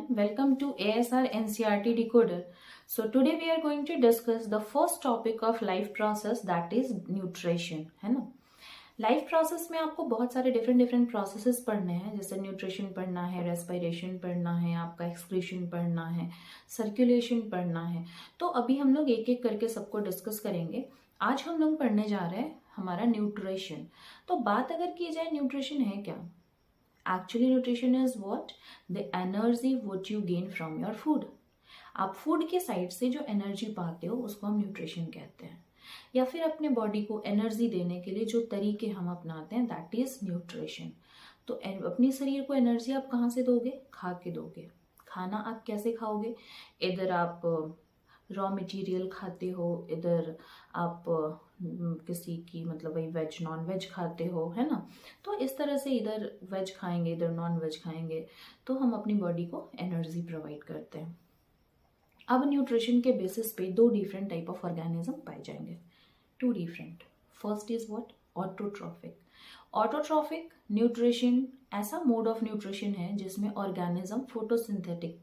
welcome to ASR NCRT Decoder. So today we are going to discuss the first topic of life process, that is nutrition, है ना। Life process में आपको बहुत सारे different processes पढ़ने हैं, जैसे न्यूट्रिशन पढ़ना है, रेस्पिरेशन पढ़ना है, आपका एक्सक्रीशन पढ़ना है, सर्कुलेशन पढ़ना है। तो अभी हम लोग एक एक करके सबको डिस्कस करेंगे। आज हम लोग पढ़ने जा रहे हैं हमारा न्यूट्रिशन। तो बात अगर की जाए न्यूट्रिशन है क्या, actually nutrition is what, the energy what you gain from your food. आप फूड के साइड से जो एनर्जी पाते हो उसको हम न्यूट्रिशन कहते हैं, या फिर अपने बॉडी को एनर्जी देने के लिए जो तरीके हम अपनाते हैं दैट इज न्यूट्रिशन। तो अपने शरीर को एनर्जी आप कहाँ से दोगे, खा के दोगे। खाना आप कैसे खाओगे, इधर आप रॉ मटेरियल खाते हो, इधर आप किसी की मतलब वही वेज नॉन वेज खाते हो, है ना। तो इस तरह से इधर वेज खाएंगे इधर नॉन वेज खाएंगे, तो हम अपनी बॉडी को एनर्जी प्रोवाइड करते हैं। अब न्यूट्रिशन के बेसिस पे दो डिफरेंट टाइप ऑफ ऑर्गेनिज्म पाए जाएंगे, two different. First is what, autotrophic. Autotrophic nutrition ऐसा मोड ऑफ न्यूट्रिशन है जिसमें ऑर्गेनिज्म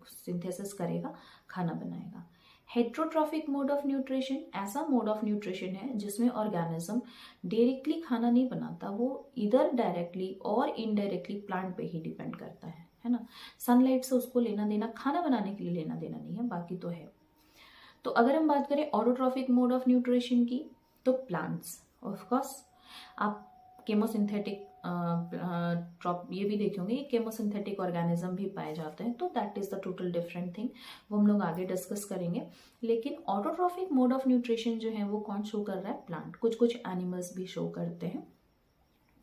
सिंथेसिस करेगा, खाना बनाएगा। हेट्रोट्रॉफिक मोड ऑफ न्यूट्रिशन ऐसा मोड ऑफ न्यूट्रिशन है जिसमें ऑर्गेनिज्म डायरेक्टली खाना नहीं बनाता, वो इधर डायरेक्टली और इनडायरेक्टली प्लांट पे ही डिपेंड करता है ना। सनलाइट से उसको लेना देना, खाना बनाने के लिए लेना देना नहीं है, बाकी तो है। तो अगर हम बात करें ऑटोट्रॉफिक मोड ऑफ न्यूट्रिशन की, तो प्लांट्स ऑफ कोर्स। आप केमोसिंथेटिक ये भी देखेंगे, केमोसिंथेटिक ऑर्गेनिज्म भी पाए जाते हैं, तो that is the total different thing, वो हम लोग आगे डिस्कस करेंगे। लेकिन ऑटोट्रॉफिक मोड ऑफ न्यूट्रिशन जो है वो कौन शो कर रहा है, प्लांट। कुछ कुछ एनिमल्स भी शो करते हैं,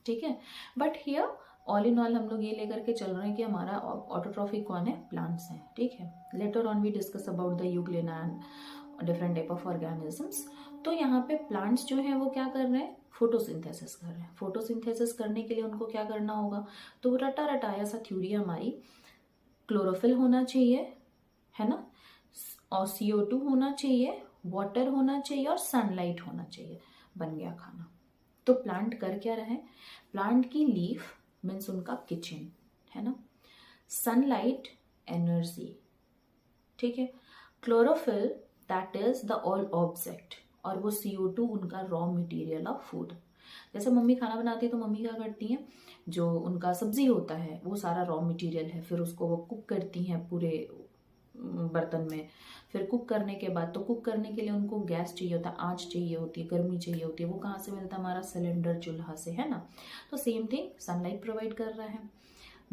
ठीक है। But here all in all हम लोग ये लेकर के चल रहे हैं कि हमारा ऑटोट्रॉफिक कौन है, प्लांट्स हैं, ठीक है। Later on we discuss about the euglena and different type of organisms. तो यहाँ पे प्लांट्स जो है वो क्या कर रहे हैं, फोटोसिंथेसिस कर रहे हैं। फोटोसिंथेसिस करने के लिए उनको क्या करना होगा, तो रटा रटाया सा थ्योरी हमारी, क्लोरोफिल होना चाहिए, है ना, और CO2 होना चाहिए, वाटर होना चाहिए और सनलाइट होना चाहिए, बन गया खाना। तो प्लांट कर क्या रहे, प्लांट की लीफ मीन्स उनका किचन, है ना, सनलाइट एनर्जी, ठीक है, chlorophyll that is the all object, और वो CO2 उनका रॉ मटेरियल ऑफ फूड। जैसे मम्मी खाना बनाती है तो मम्मी क्या करती हैं, जो उनका सब्जी होता है वो सारा रॉ मटेरियल है, फिर उसको वो कुक करती हैं पूरे बर्तन में। फिर कुक करने के बाद, तो कुक करने के लिए उनको गैस चाहिए होता है, आँच चाहिए होती है, गर्मी चाहिए होती है, वो कहाँ से मिलता है, हमारा सिलेंडर चूल्हा से, है ना। तो सेम थिंग सनलाइट प्रोवाइड कर रहा है।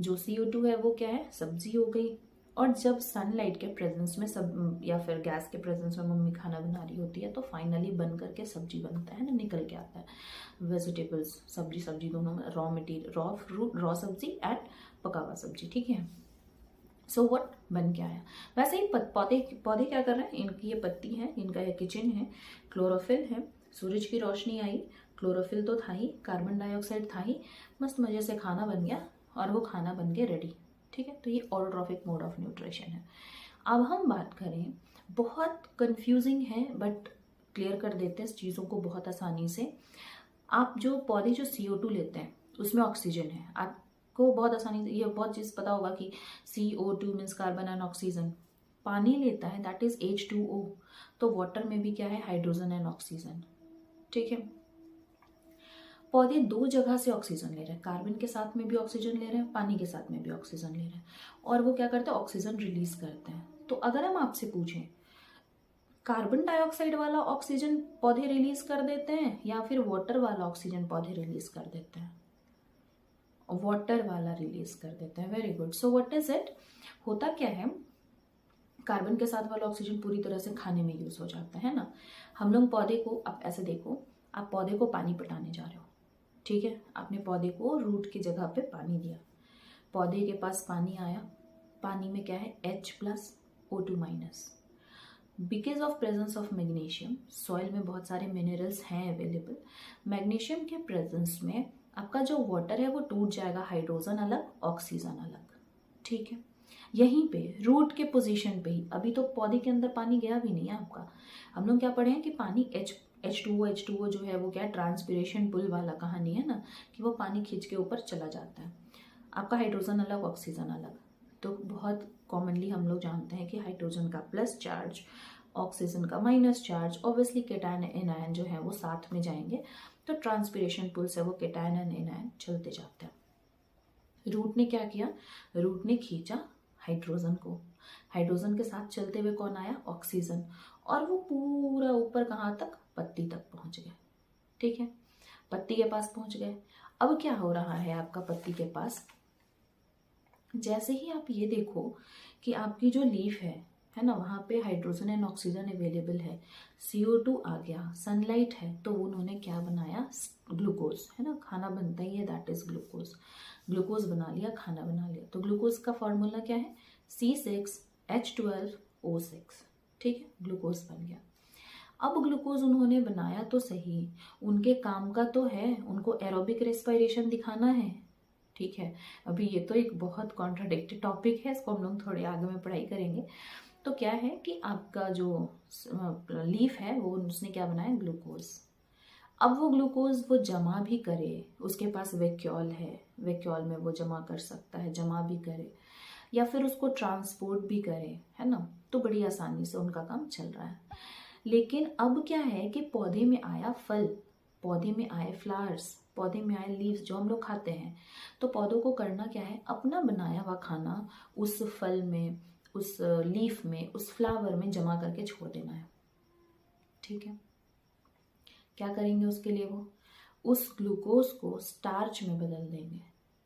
जो CO2 है वो क्या है, सब्जी हो गई। और जब सनलाइट के प्रेजेंस में सब या फिर गैस के प्रेजेंस में मम्मी खाना बना रही होती है, तो फाइनली बन करके सब्जी बनता है ना, निकल के आता है वेजिटेबल्स, सब्जी दोनों में, raw material, raw fruit, raw सब्जी एंड पका हुआ सब्जी, ठीक है। सो व्हाट बन के आया। वैसे ही पौधे क्या कर रहे हैं, इनकी ये पत्ती है, इनका ये किचन है, क्लोरोफिल है, सूरज की रोशनी आई, क्लोरोफिल तो था ही, कार्बन डाइऑक्साइड था ही, मस्त मजे से खाना बन गया और वो खाना बन के रेडी, ठीक है। तो ये ऑटोट्रॉफिक मोड ऑफ न्यूट्रिशन है। अब हम बात करें, बहुत कंफ्यूजिंग है बट क्लियर कर देते हैं इस चीज़ों को बहुत आसानी से। आप जो पौधे जो CO2 लेते हैं उसमें ऑक्सीजन है, आपको बहुत आसानी से ये बहुत चीज़ पता होगा कि CO2 means carbon and oxygen. पानी लेता है दैट इज H2O, तो वाटर में भी क्या है, हाइड्रोजन एंड ऑक्सीजन, ठीक है। पौधे दो जगह से ऑक्सीजन ले रहे हैं, कार्बन के साथ में भी ऑक्सीजन ले रहे हैं, पानी के साथ में भी ऑक्सीजन ले रहे हैं, और वो क्या करते हैं, ऑक्सीजन रिलीज करते हैं। तो अगर हम आपसे पूछें, कार्बन डाइऑक्साइड वाला ऑक्सीजन पौधे रिलीज कर देते हैं या फिर वाटर वाला ऑक्सीजन पौधे रिलीज कर देते हैं, वाटर वाला रिलीज कर देते हैं, very good. So what is it, होता क्या है, कार्बन के साथ वाला ऑक्सीजन पूरी तरह से खाने में यूज हो जाता है ना। हम लोग पौधे को, आप ऐसे देखो, आप पौधे को पानी पटाने जा रहे हो, ठीक है, आपने पौधे को रूट की जगह पे पानी दिया, पौधे के पास पानी आया, पानी में क्या है, H+O2-। Because of presence of magnesium, soil में बहुत सारे मिनरल्स हैं अवेलेबल, मैग्नीशियम के प्रेजेंस में आपका जो वाटर है वो टूट जाएगा, हाइड्रोजन अलग ऑक्सीजन अलग, ठीक है। यहीं पे रूट के पोजीशन पे ही, अभी तो पौधे के अंदर पानी गया भी नहीं है आपका। हम लोग क्या पढ़े हैं कि पानी H2O जो है वो क्या है, ट्रांसपिरेशन पुल वाला कहानी है ना, कि वो पानी खींच के ऊपर चला जाता है। आपका हाइड्रोजन अलग ऑक्सीजन अलग, तो बहुत कॉमनली हम लोग जानते हैं कि हाइड्रोजन का प्लस चार्ज, ऑक्सीजन का minus charge, obviously cation anion जो है वो साथ में जाएंगे, तो ट्रांसपिरेशन पुल से वो केटायन एंड एनायन चलते जाते हैं। रूट ने क्या किया, रूट ने खींचा हाइड्रोजन को, हाइड्रोजन के साथ चलते हुए कौन आया, ऑक्सीजन, और वो पूरा ऊपर कहाँ तक, पत्ती तक पहुंच गए। ठीक है, पत्ती के पास पहुंच गए। अब क्या हो रहा है आपका पत्ती के पास, जैसे ही आप ये देखो कि आपकी जो लीफ है ना, वहाँ पे हाइड्रोजन एंड ऑक्सीजन अवेलेबल है, CO2 आ गया, सनलाइट है, तो उन्होंने क्या बनाया, ग्लूकोज, है ना, खाना बनता ही है, दैट इज ग्लूकोज, ग्लूकोज बना लिया, खाना बना लिया। तो ग्लूकोज का फॉर्मूला क्या है, C6H12O6। ठीक है, ग्लूकोज बन गया। अब ग्लूकोज उन्होंने बनाया तो सही, उनके काम का तो है, उनको एरोबिक रेस्पिरेशन दिखाना है। ठीक है, अभी ये तो एक बहुत कॉन्ट्राडिक्टेड टॉपिक है, इसको हम लोग थोड़े आगे में पढ़ाई करेंगे। तो क्या है कि आपका जो लीफ है वो उसने क्या बनाया, ग्लूकोज। अब वो ग्लूकोज वो जमा भी करे, उसके पास वैक्यूल है, वैक्यूल में वो जमा कर सकता है, जमा भी करे, या फिर उसको ट्रांसपोर्ट भी करे, है ना, तो बड़ी आसानी से उनका काम चल रहा है। लेकिन अब क्या है कि पौधे में आया फल, पौधे में आए फ्लावर्स, पौधे में आए लीव्स जो हम लोग खाते हैं, तो पौधों को करना क्या है, अपना बनाया हुआ खाना उस फल में, उस लीफ में, उस फ्लावर में जमा करके छोड़ देना है। ठीक है, क्या करेंगे उसके लिए, वो उस ग्लूकोज को स्टार्च में बदल देंगे।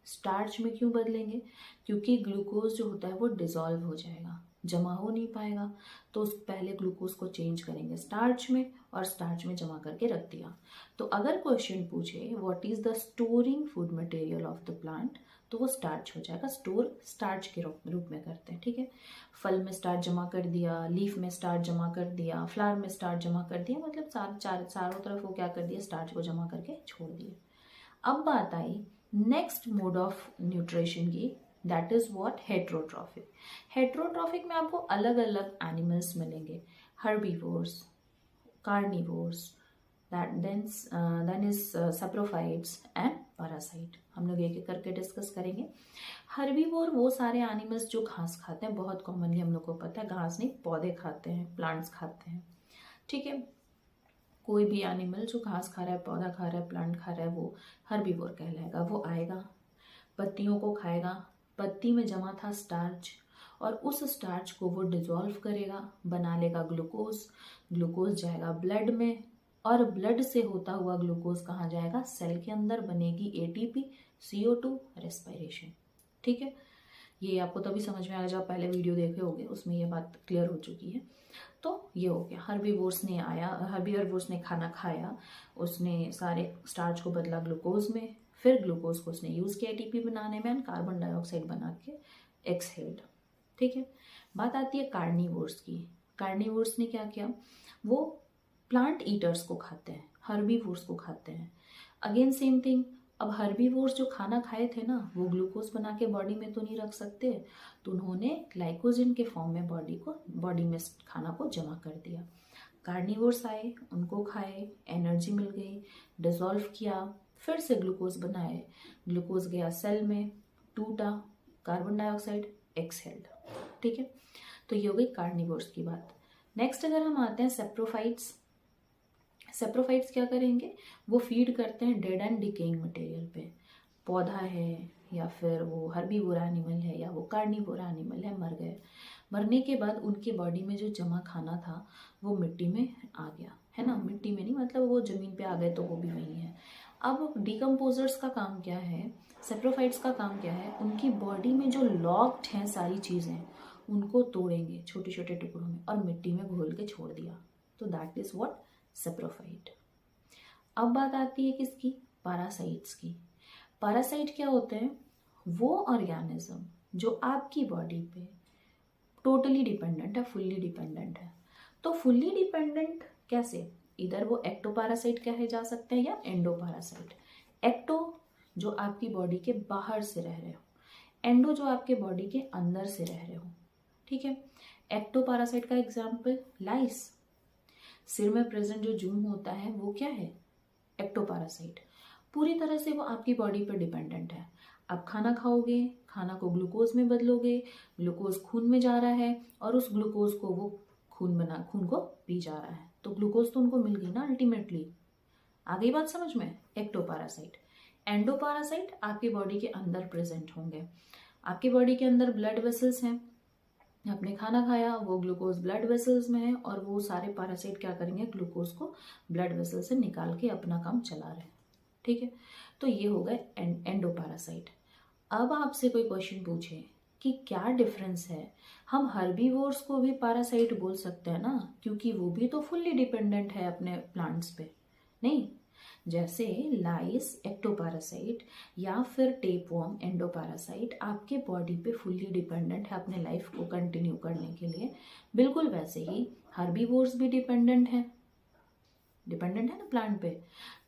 स्टार्च में क्यों बदलेंगे, क्योंकि ग्लूकोज जो होता है वो डिसॉल्व हो जाएगा, जमा हो नहीं पाएगा, तो उस पहले ग्लूकोज को चेंज करेंगे स्टार्च में, और स्टार्च में जमा करके रख दिया। तो अगर क्वेश्चन पूछे what is the storing food material of the plant, तो वो स्टार्च हो जाएगा, स्टोर स्टार्च के रूप में करते हैं। ठीक है, फल में स्टार्च जमा कर दिया, लीफ में स्टार्च जमा कर दिया, फ्लावर में स्टार्च जमा कर दिया, मतलब चारों तरफ वो क्या कर दिया, स्टार्च को जमा करके छोड़ दिए। अब बात आई नेक्स्ट मोड ऑफ न्यूट्रिशन की, that is what, heterotrophic. Heterotrophic में आपको अलग अलग एनिमल्स मिलेंगे, herbivores, carnivores, then is saprophytes and parasite. हम लोग एक एक करके डिस्कस करेंगे। हर्बीवोर वो सारे एनिमल्स जो घास खाते हैं, बहुत कॉमनली हम लोग को पता है, घास नहीं, पौधे खाते हैं, प्लांट्स खाते हैं। ठीक है, कोई भी एनिमल जो घास खा रहा है, पौधा खा रहा है, प्लांट खा रहा है, वो हर्बीवोर कहलाएगा। वो आएगा, पत्तियों को खाएगा, पत्ती में जमा था स्टार्च, और उस स्टार्च को वो डिजोल्व करेगा, बना लेगा ग्लूकोज, ग्लूकोज जाएगा ब्लड में, और ब्लड से होता हुआ ग्लूकोज कहाँ जाएगा, सेल के अंदर, बनेगी ATP, CO2, रेस्पिरेशन। ठीक है, ये आपको तभी समझ में आएगा जब पहले वीडियो देखे होंगे, उसमें ये बात क्लियर हो चुकी है। तो ये हो गया, हर्बीवोर्स ने आया, हर्बीवोर्स ने खाना खाया, उसने सारे स्टार्च को बदला ग्लूकोज में, फिर ग्लूकोज को उसने यूज किया ATP बनाने में, एंड कार्बन डाइऑक्साइड बना के एक्सहेल्ड। ठीक है, बात आती है कार्निवोर्स की। कार्निवोर्स ने क्या किया, वो प्लांट ईटर्स को खाते हैं, हर्बीवोर्स को खाते हैं। अगेन सेम थिंग, अब हर्बीवोर्स जो खाना खाए थे ना, वो ग्लूकोज बना के बॉडी में तो नहीं रख सकते, तो उन्होंने ग्लाइकोजन के फॉर्म में बॉडी में खाना को जमा कर दिया। कार्निवोर्स आए, उनको खाए, एनर्जी मिल गई, डिसॉल्व किया, फिर से ग्लूकोज बनाए, ग्लूकोज गया सेल में, टूटा, कार्बन डाइऑक्साइड एक्सहेल्ड। ठीक है, तो ये हो गई कार्निवोर्स की बात। नेक्स्ट अगर हम आते हैं सेप्रोफाइट्स। सेप्रोफाइट्स क्या करेंगे, वो फीड करते हैं डेड एंड डिकेइंग मटेरियल पे। पौधा है, या फिर वो हर्बीवोर एनिमल है, या वो कार्निवोर एनिमल है, मर गए, मरने के बाद उनके बॉडी में जो जमा खाना था वो मिट्टी में आ गया, है ना, मिट्टी में नहीं मतलब वो जमीन पे आ गए, तो वो भी वही है। अब डिकम्पोजर्स का काम क्या है, सेप्रोफाइट्स का काम क्या है, उनकी बॉडी में जो लॉक्ड हैं सारी चीज़ें, उनको तोड़ेंगे छोटे छोटे टुकड़ों में, और मिट्टी में घोल के छोड़ दिया, तो दैट इज व्हाट, सेप्रोफाइट। अब बात आती है किसकी, पैरासाइट्स की। पैरासाइट क्या होते हैं, वो ऑर्गेनिज्म जो आपकी बॉडी पे टोटली डिपेंडेंट है, फुल्ली डिपेंडेंट है। तो फुल्ली डिपेंडेंट कैसे, इधर वो एक्टोपैरासाइट कहे जा सकते हैं या एंडोपैरासाइट। एक्टो जो आपकी बॉडी के बाहर से रह रहे हो, एंडो जो आपके बॉडी के अंदर से रह रहे हो। ठीक है, एक्टोपैरासाइट का एग्जाम्पल लाइस, सिर में प्रेजेंट जो जूम होता है वो क्या है, एक्टोपैरासाइट। पूरी तरह से वो आपकी बॉडी पर डिपेंडेंट है। आप खाना खाओगे, खाना को ग्लूकोज में बदलोगे, ग्लूकोज खून में जा रहा है और उस ग्लूकोज को वो खून को पी जा रहा है, तो ग्लूकोज तो उनको मिल गई ना अल्टीमेटली। आ गई बात समझ में। एक्टोपैरासाइट। एंडोपैरासाइट आपकी बॉडी के अंदर प्रेजेंट होंगे। आपकी बॉडी के अंदर ब्लड वेसल्स हैं, आपने खाना खाया, वो ग्लूकोज ब्लड वेसल्स में है और वो सारे पैरासाइट क्या करेंगे, ग्लूकोज को ब्लड वेसल से निकाल के अपना काम चला रहे हैं। ठीक है, तो ये हो गए एंडोपैरासाइट। अब आपसे कोई क्वेश्चन पूछे कि क्या डिफरेंस है, हम हर्बीवोर्स को भी पैरासाइट बोल सकते हैं ना, क्योंकि वो भी तो फुल्ली डिपेंडेंट है अपने प्लांट्स पे। नहीं, जैसे लाइस एक्टोपैरासाइट या फिर टेपवर्म एंडोपैरासाइट आपके बॉडी पे फुल्ली डिपेंडेंट है अपने लाइफ को कंटिन्यू करने के लिए, बिल्कुल वैसे ही हर्बीवोर्स भी डिपेंडेंट है ना प्लांट पे।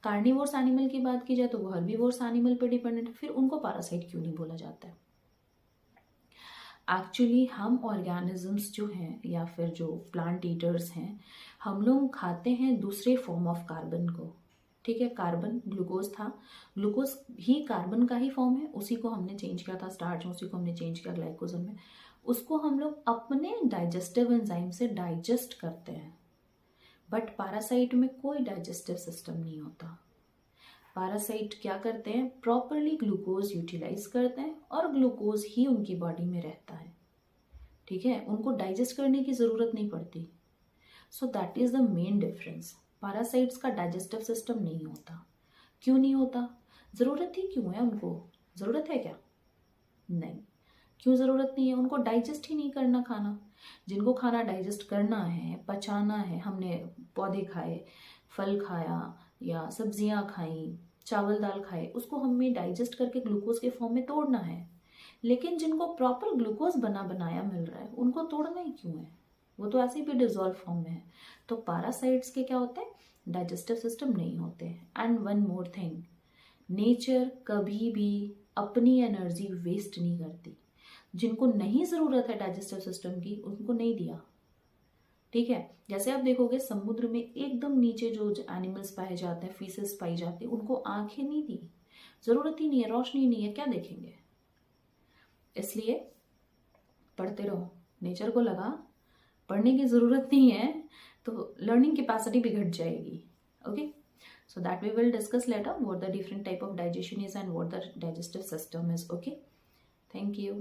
कार्निवोर्स एनिमल की बात की जाए तो वो हर्बीवोर्स एनिमल पे डिपेंडेंट है, फिर उनको पैरासाइट क्यों नहीं बोला जाता है? एक्चुअली हम ऑर्गेनिजम्स जो हैं या फिर जो प्लांट ईटर्स हैं, हम लोग खाते हैं दूसरे फॉर्म ऑफ कार्बन को। ठीक है, कार्बन ग्लूकोज था, ग्लूकोज ही कार्बन का ही फॉर्म है, उसी को हमने चेंज किया था स्टार्च में, उसी को हमने चेंज किया ग्लाइकोजन में, उसको हम लोग अपने डाइजेस्टिव एंजाइम से डाइजेस्ट करते हैं। बट पैरासाइट में कोई डाइजेस्टिव सिस्टम नहीं होता। पैरासाइट क्या करते हैं, प्रॉपरली ग्लूकोज यूटिलाइज करते हैं और ग्लूकोज ही उनकी बॉडी में रहता है। ठीक है, उनको डाइजेस्ट करने की ज़रूरत नहीं पड़ती। So that is the main difference. Parasites का डाइजेस्टिव सिस्टम नहीं होता। क्यों नहीं होता? ज़रूरत ही क्यों है उनको? ज़रूरत है क्या? नहीं, क्यों ज़रूरत नहीं है? उनको डाइजेस्ट ही नहीं करना खाना। जिनको खाना डाइजेस्ट करना है, पचाना है, हमने पौधे खाए, फल खाया या सब्जियां खाई, चावल दाल खाए, उसको हमें डाइजेस्ट करके ग्लूकोज के फॉर्म में तोड़ना है। लेकिन जिनको प्रॉपर ग्लूकोज बना बनाया मिल रहा है, उनको तोड़ना ही क्यों है? वो तो ऐसे भी डिजॉल्व फॉर्म में है। तो पैरासाइट्स के क्या होते हैं, डाइजेस्टिव सिस्टम नहीं होते। And one more thing, nature कभी भी अपनी एनर्जी वेस्ट नहीं करती। जिनको नहीं ज़रूरत है डाइजेस्टिव सिस्टम की, उनको नहीं दिया। ठीक है, जैसे आप देखोगे समुद्र में एकदम नीचे जो एनिमल्स पाए जाते हैं, फीसेस पाई जाती है, उनको आंखें नहीं दी, ज़रूरत ही नहीं है, रोशनी नहीं है, क्या देखेंगे? इसलिए पढ़ते रहो, नेचर को लगा, पढ़ने की ज़रूरत नहीं है तो लर्निंग कैपेसिटी भी घट जाएगी। Okay, so that we will discuss later what the different type of digestion is and what the digestive system is. Okay, thank you.